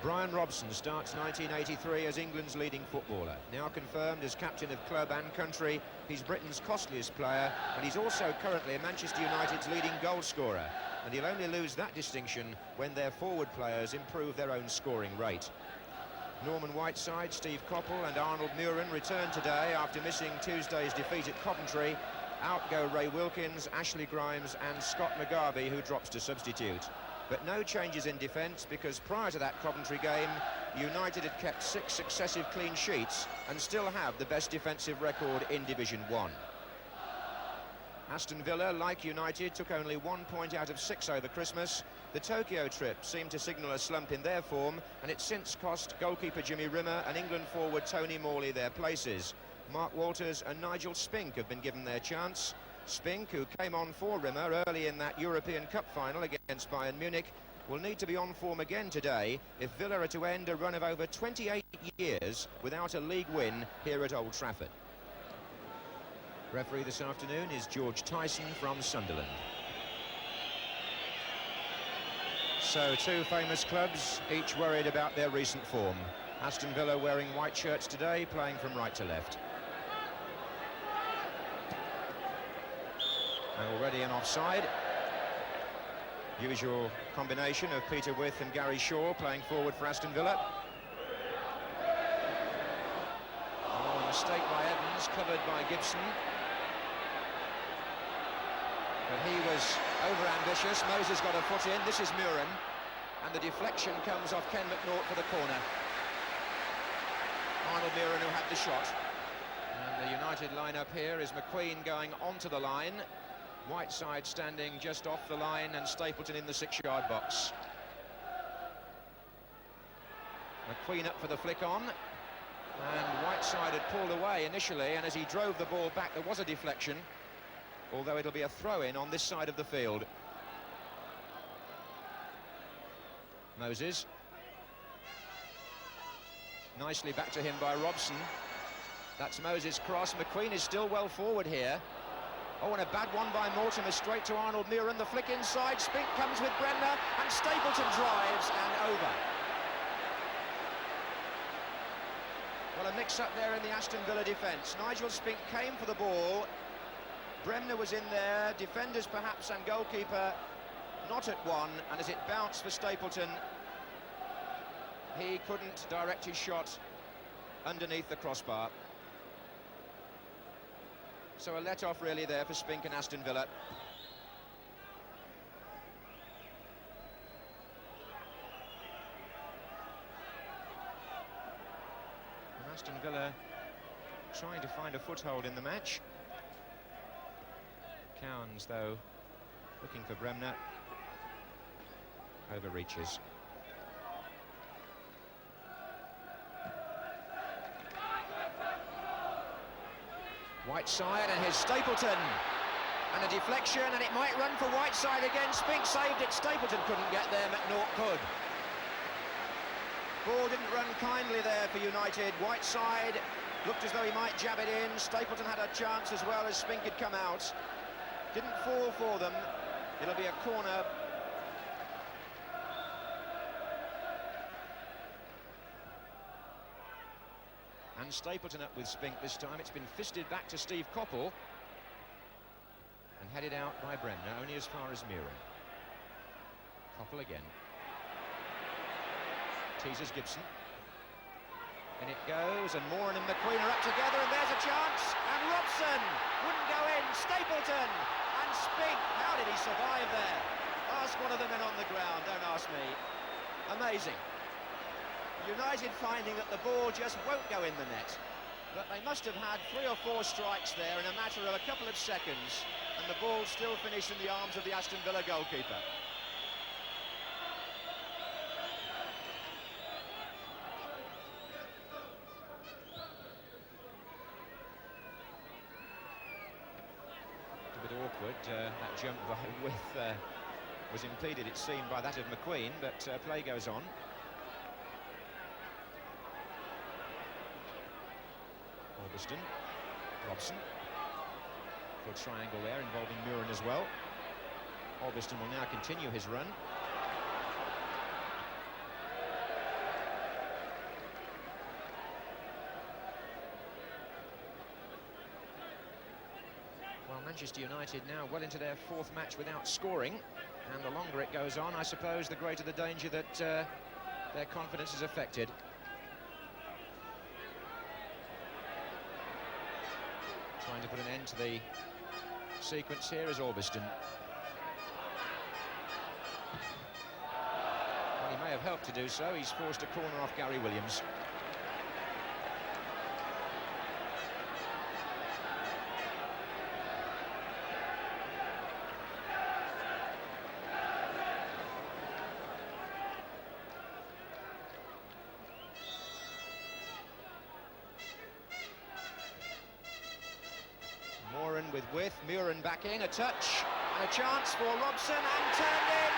Brian Robson starts 1983 as England's leading footballer. Now confirmed as captain of club and country, he's Britain's costliest player, and he's also currently Manchester United's leading goal scorer. And he'll only lose that distinction when their forward players improve their own scoring rate. Norman Whiteside, Steve Coppell and Arnold Muren return today after missing Tuesday's defeat at Coventry. Out go Ray Wilkins, Ashley Grimes and Scott McGarvey, who drops to substitute. But no changes in defence, because prior to that Coventry game, United had kept 6 successive clean sheets and still have the best defensive record in Division 1. Aston Villa, like United, took only 1 point out of 6 over Christmas. The Tokyo trip seemed to signal a slump in their form, and it's since cost goalkeeper Jimmy Rimmer and England forward Tony Morley their places. Mark Walters and Nigel Spink have been given their chance. Spink, who came on for Rimmer early in that European Cup final against Bayern Munich, will need to be on form again today if Villa are to end a run of over 28 years without a league win here at Old Trafford. Referee this afternoon is George Tyson from Sunderland. So 2 famous clubs, each worried about their recent form. Aston Villa wearing white shirts today, playing from right to left. Already an offside. Usual combination of Peter With and Gary Shaw playing forward for Aston Villa. Oh, a mistake by Evans, covered by Gibson. But he was over-ambitious. Moses got a foot in. This is Muren. And the deflection comes off Ken McNaught for the corner. Arnold Muren, who had the shot. And the United line-up here is McQueen going onto the line. Whiteside standing just off the line and Stapleton in the 6-yard box. McQueen up for the flick on. And Whiteside had pulled away initially, and as he drove the ball back there was a deflection. Although it'll be a throw-in on this side of the field. Moses. Nicely back to him by Robson. That's Moses' cross. McQueen is still well forward here. Oh, and a bad one by Mortimer, straight to Arnold Muren. The flick inside, Spink comes with Bremner, and Stapleton drives and over. Well, a mix-up there in the Aston Villa defence. Nigel Spink came for the ball. Bremner was in there, defenders perhaps and goalkeeper not at one, and as it bounced for Stapleton, he couldn't direct his shot underneath the crossbar. So a let-off really there for Spink and Aston Villa. And Aston Villa trying to find a foothold in the match. Cowans, though, looking for Bremner. Overreaches. Whiteside, and here's Stapleton. And a deflection, and it might run for Whiteside again. Spink saved it, Stapleton couldn't get there, McNaught could. Ball didn't run kindly there for United. Whiteside looked as though he might jab it in. Stapleton had a chance as well as Spink had come out. Didn't fall for them. It'll be a corner. And Stapleton up with Spink this time. It's been fisted back to Steve Coppell. And headed out by Bremner, only as far as Muren. Coppell again. Teases Gibson. In it goes, and Moran and McQueen are up together, and there's a chance. And Robson wouldn't go in. Stapleton and Spink. How did he survive there? Ask one of the men on the ground, don't ask me. Amazing. United finding that the ball just won't go in the net. But they must have had 3 or 4 strikes there in a matter of a couple of seconds, and the ball still finished in the arms of the Aston Villa goalkeeper. A bit awkward, that jump by With was impeded, it seemed, by that of McQueen, but play goes on. Aston, Robson, good triangle there involving Muren as well. Aston will now continue his run. Manchester United now well into their fourth match without scoring, and the longer it goes on, I suppose, the greater the danger that their confidence is affected. Trying to put an end to the sequence here is Orbiston. Well, he may have helped to do so. He's forced a corner off Gary Williams. With Muren backing, a touch and a chance for Robson, and turned in.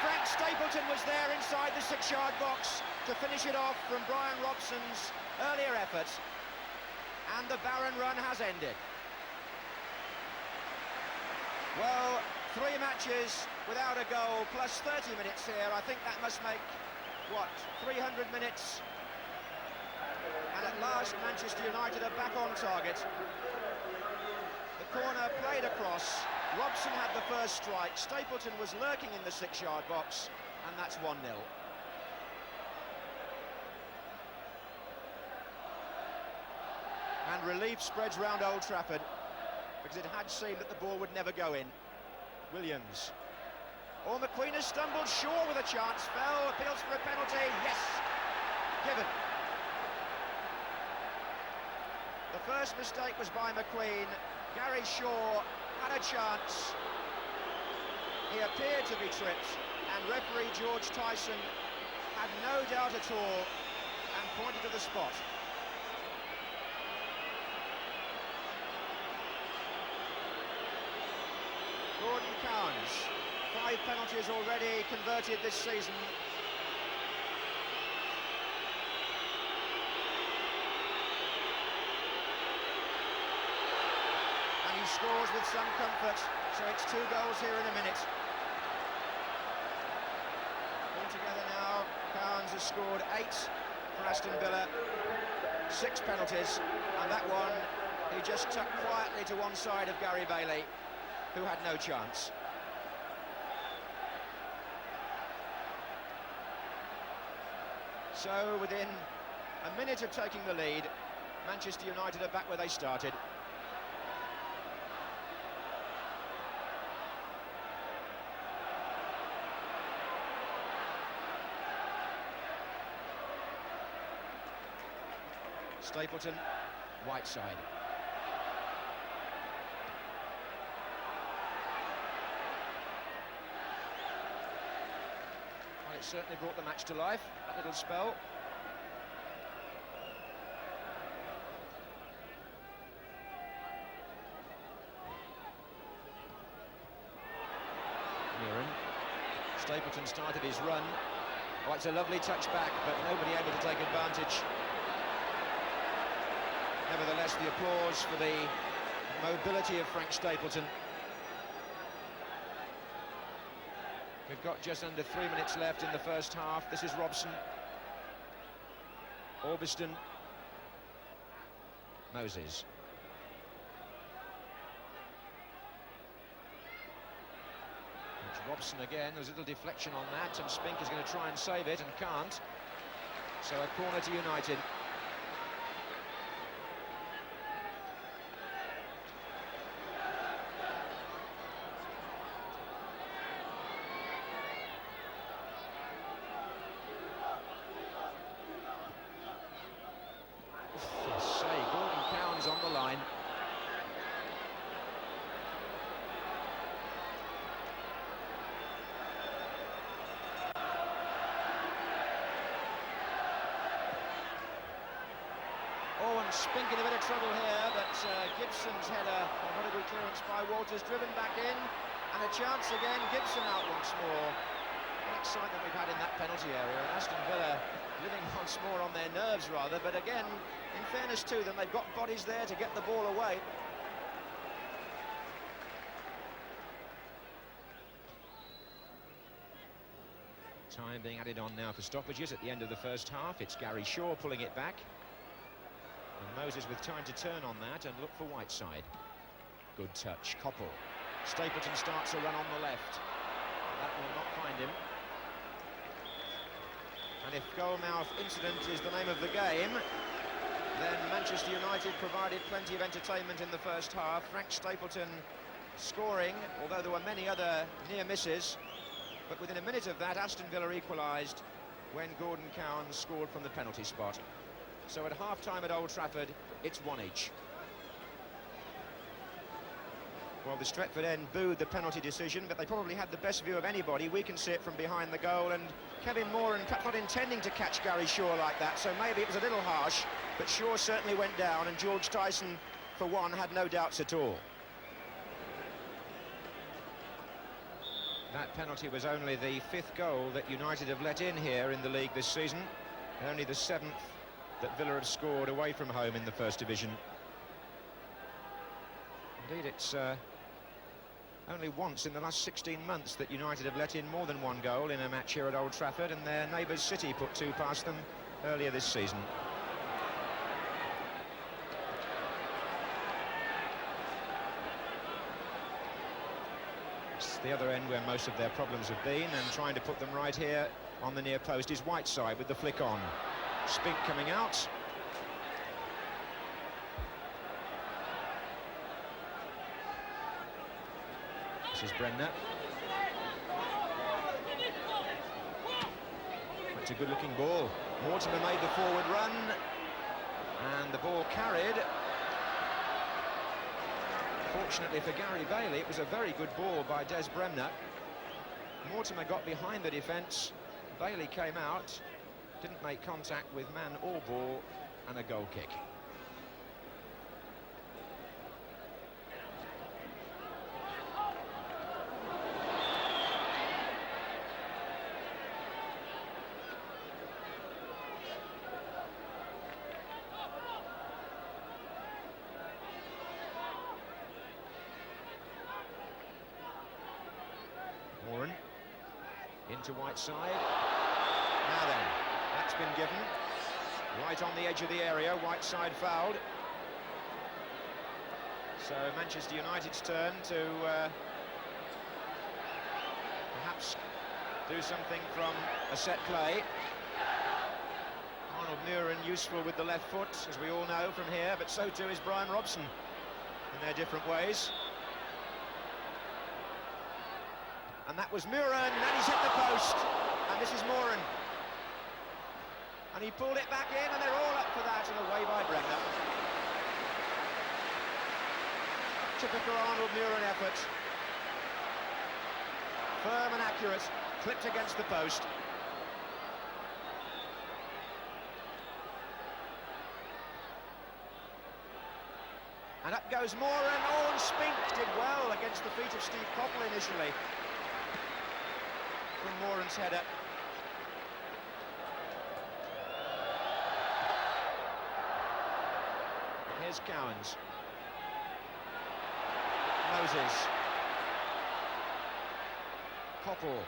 Frank Stapleton was there inside the 6-yard box to finish it off from Brian Robson's earlier effort, and the barren run has ended. Well, 3 matches without a goal plus 30 minutes here. I think that must make, what, 300 minutes? And at last Manchester United are back on target. Corner played across. Robson had the first strike. Stapleton was lurking in the 6-yard box, and that's 1-0. And relief spreads round Old Trafford, because it had seemed that the ball would never go in. Williams. Oh, McQueen has stumbled. Shaw with a chance. Fell, appeals for a penalty. Yes! Given. The first mistake was by McQueen. Gary Shaw had a chance. He appeared to be tripped, and referee George Tyson had no doubt at all and pointed to the spot. Gordon Cowans, 5 penalties already converted this season. Scores with some comfort, so it's 2 goals here in a minute. Altogether now, Cowans has scored 8 for Aston Villa, 6 penalties, and that one he just tucked quietly to one side of Gary Bailey, who had no chance. So within a minute of taking the lead, Manchester United are back where they started. Stapleton, Whiteside. Well, it certainly brought the match to life, that little spell. Muren. Stapleton started his run. Oh, it's a lovely touch back, but nobody able to take advantage. Nevertheless, the applause for the mobility of Frank Stapleton. We've got just under 3 minutes left in the first half. This is Robson. Orbiston. Moses. It's Robson again. There's a little deflection on that, and Spink is going to try and save it and can't. So a corner to United. On the line. Oh, and Spink in a bit of trouble here, but Gibson's header, what a good clearance by Walters, driven back in, and a chance again. Gibson out once more. What excitement we've had in that penalty area, and Aston Villa living once more on their nerves rather, but again, in fairness to them, they've got bodies there to get the ball away. Time being added on now for stoppages at the end of the first half. It's Gary Shaw pulling it back. And Moses with time to turn on that and look for Whiteside. Good touch, Koppel. Stapleton starts a run on the left. That will not find him. And if goalmouth incident is the name of the game, then Manchester United provided plenty of entertainment in the first half. Frank Stapleton scoring, although there were many other near misses. But within a minute of that, Aston Villa equalised when Gordon Cowan scored from the penalty spot. So at half-time at Old Trafford, it's 1 each. Well, the Stretford end booed the penalty decision, but they probably had the best view of anybody. We can see it from behind the goal, and Kevin Moran not intending to catch Gary Shaw like that, so maybe it was a little harsh, but Shaw certainly went down, and George Tyson, for one, had no doubts at all. That penalty was only the 5th goal that United have let in here in the league this season, and only the 7th that Villa have scored away from home in the First Division. Indeed, it's only once in the last 16 months that United have let in more than 1 goal in a match here at Old Trafford, and their neighbours City put 2 past them earlier this season. It's the other end where most of their problems have been, and trying to put them right here on the near post is Whiteside with the flick on. Spink coming out. This is Bremner. It's a good-looking ball. Mortimer made the forward run, and the ball carried. Fortunately for Gary Bailey, it was a very good ball by Des Bremner. Mortimer got behind the defence. Bailey came out, didn't make contact with man or ball, and a goal kick. Moran into Whiteside. Now then, that's been given right on the edge of the area. Whiteside fouled. So Manchester United's turn to perhaps do something from a set play. Arnold Muren useful with the left foot, as we all know from here, but so too is Brian Robson in their different ways. And that was Muren, and he's hit the post, and this is Moran. And he pulled it back in, and they're all up for that, and away by Bremner. Typical Arnold Muren effort. Firm and accurate, clipped against the post. And up goes Moran. Oh, and Spink did well against the feet of Steve Koppel initially. From Moran's header. Here's Cowans. Moses. Koppel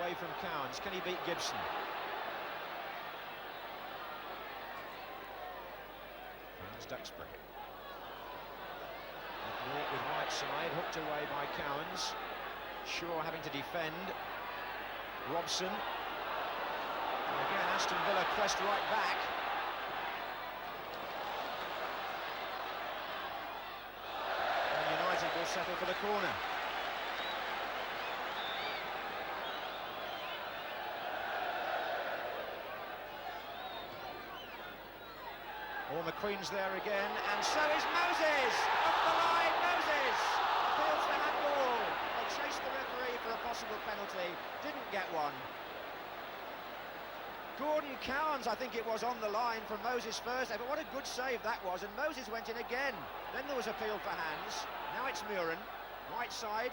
away from Cowans. Can he beat Gibson? Franz Duxbury. Walk with Whiteside, hooked away by Cowans. Shaw having to defend. Robson. And again, Aston Villa pressed right back. And United will settle for the corner. Or McQueen's there again, and so is Moses! Off the line, Moses! Appeals for handball. They chased the referee for a possible penalty, didn't get one. Gordon Cowans, I think it was, on the line from Moses first, but what a good save that was, and Moses went in again. Then there was appeal for hands. Now it's Muren. Whiteside.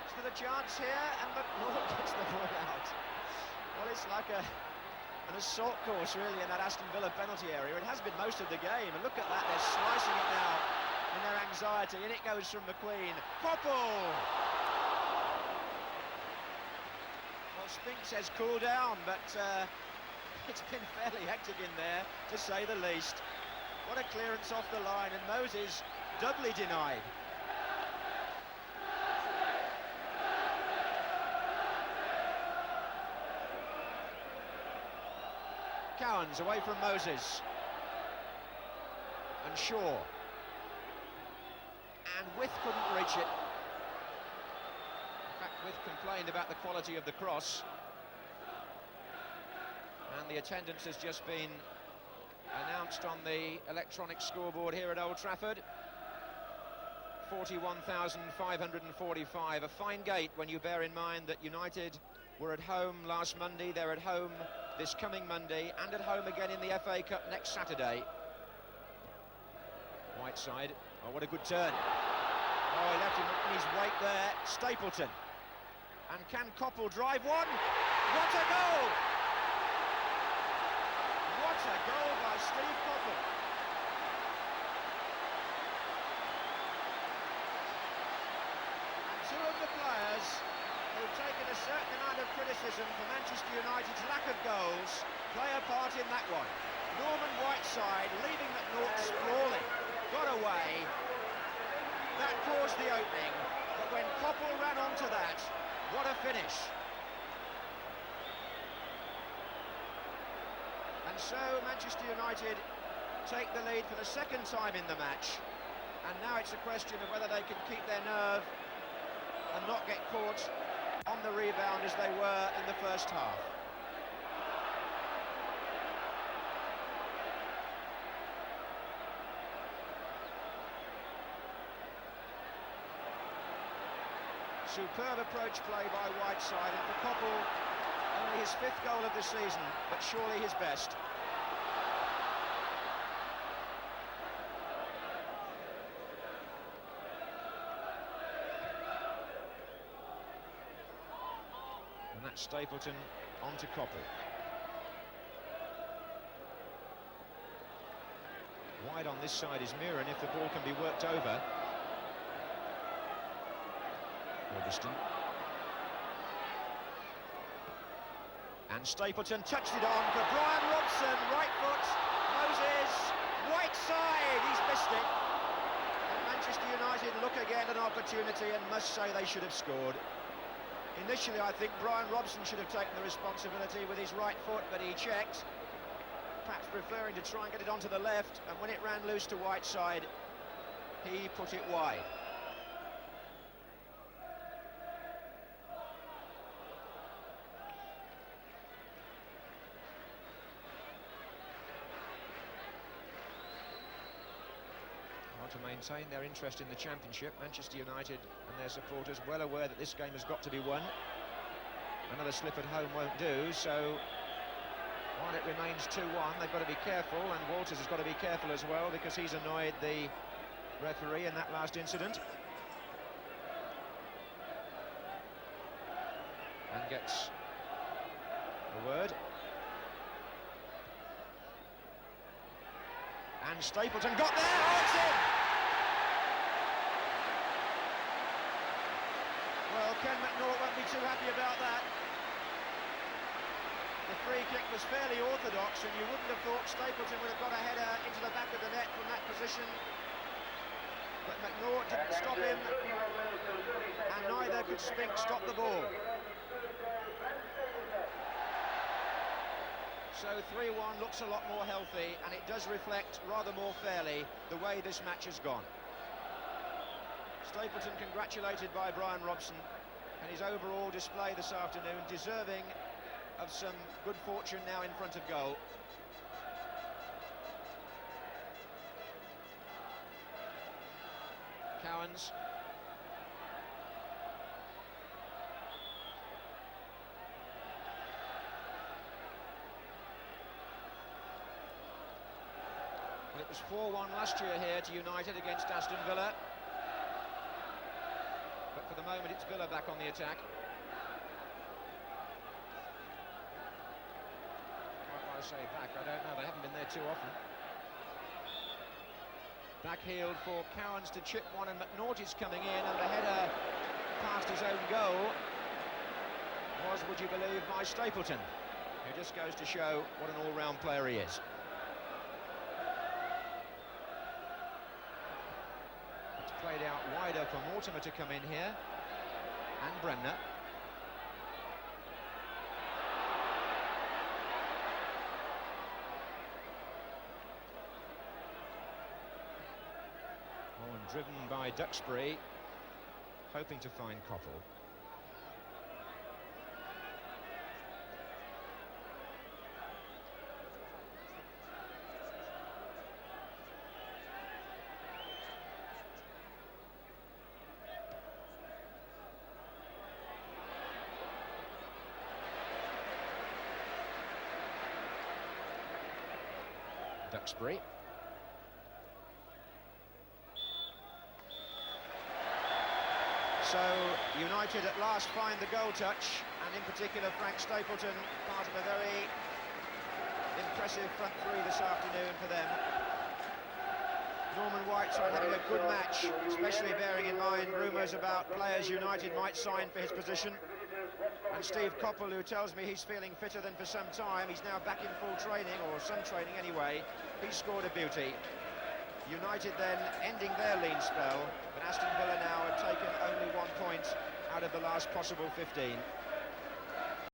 Is there a chance here? And McNaught gets the ball out. Well, it's like an assault course, really, in that Aston Villa penalty area. It has been most of the game, and look at that, they're slicing it now in their anxiety. In it goes from McQueen. Koppel! Well, Spink says cool down, but it's been fairly hectic in there, to say the least. What a clearance off the line, and Moses doubly denied. Cowans away from Moses. And Shaw. And With couldn't reach it. In fact, With complained about the quality of the cross. And the attendance has just been announced on the electronic scoreboard here at Old Trafford. 41,545, a fine gate when you bear in mind that United were at home last Monday, they're at home this coming Monday, and at home again in the FA Cup next Saturday. Whiteside, oh, what a good turn. Oh, he left him in his weight there, Stapleton. And can Koppel drive one? What a goal! What a goal by Steve Koppel. And two of the players who've taken a certain amount of criticism for Manchester United's lack of goals play a part in that one. Norman Whiteside leaving McNaught sprawling, got away. That caused the opening, but when Koppel ran onto that, what a finish. And so Manchester United take the lead for the second time in the match, and now it's a question of whether they can keep their nerve and not get caught on the rebound as they were in the first half. Superb approach play by Whiteside, and for Koppel, only his 5th goal of the season, but surely his best. And that's Stapleton onto Koppel. Wide on this side is Mirren if the ball can be worked over. Augustin. And Stapleton touched it on for Brian Robson, right foot, Moses, Whiteside, he's missed it. And Manchester United look again at an opportunity and must say they should have scored. Initially, I think Brian Robson should have taken the responsibility with his right foot, but he checked, perhaps preferring to try and get it onto the left, and when it ran loose to Whiteside, he put it wide. To maintain their interest in the Championship, Manchester United and their supporters well aware that this game has got to be won. Another slip at home won't do, so while it remains 2-1, they've got to be careful, and Walters has got to be careful as well, because he's annoyed the referee in that last incident. And gets a word. And Stapleton got there, oh, it's in! Well, Ken McNaught won't be too happy about that. The free kick was fairly orthodox, and you wouldn't have thought Stapleton would have got a header into the back of the net from that position. But McNaught didn't stop him, and neither could Spink stop the ball. So 3-1 looks a lot more healthy, and it does reflect rather more fairly the way this match has gone. Stapleton congratulated by Brian Robson, and his overall display this afternoon deserving of some good fortune now in front of goal. Cowans. Well, it was 4-1 last year here to United against Aston Villa. But for the moment, it's Villa back on the attack. Might want to say back, I don't know, they haven't been there too often. Backheeled for Cowans to chip one, and McNaught is coming in, and the header past his own goal was, would you believe, by Stapleton, who just goes to show what an all-round player he is. out wider for Mortimer to come in here, and Bremner. Oh, and driven by Duxbury, hoping to find Koppel. Duxbury. So United at last find the goal touch, and in particular Frank Stapleton, part of a very impressive front three this afternoon for them. Norman Whiteside having a good match, especially bearing in mind rumours about players United might sign for his position. And Steve Coppell, who tells me he's feeling fitter than for some time, he's now back in full training, or some training anyway. He scored a beauty. United then ending their lean spell, but Aston Villa now have taken only 1 point out of the last possible 15.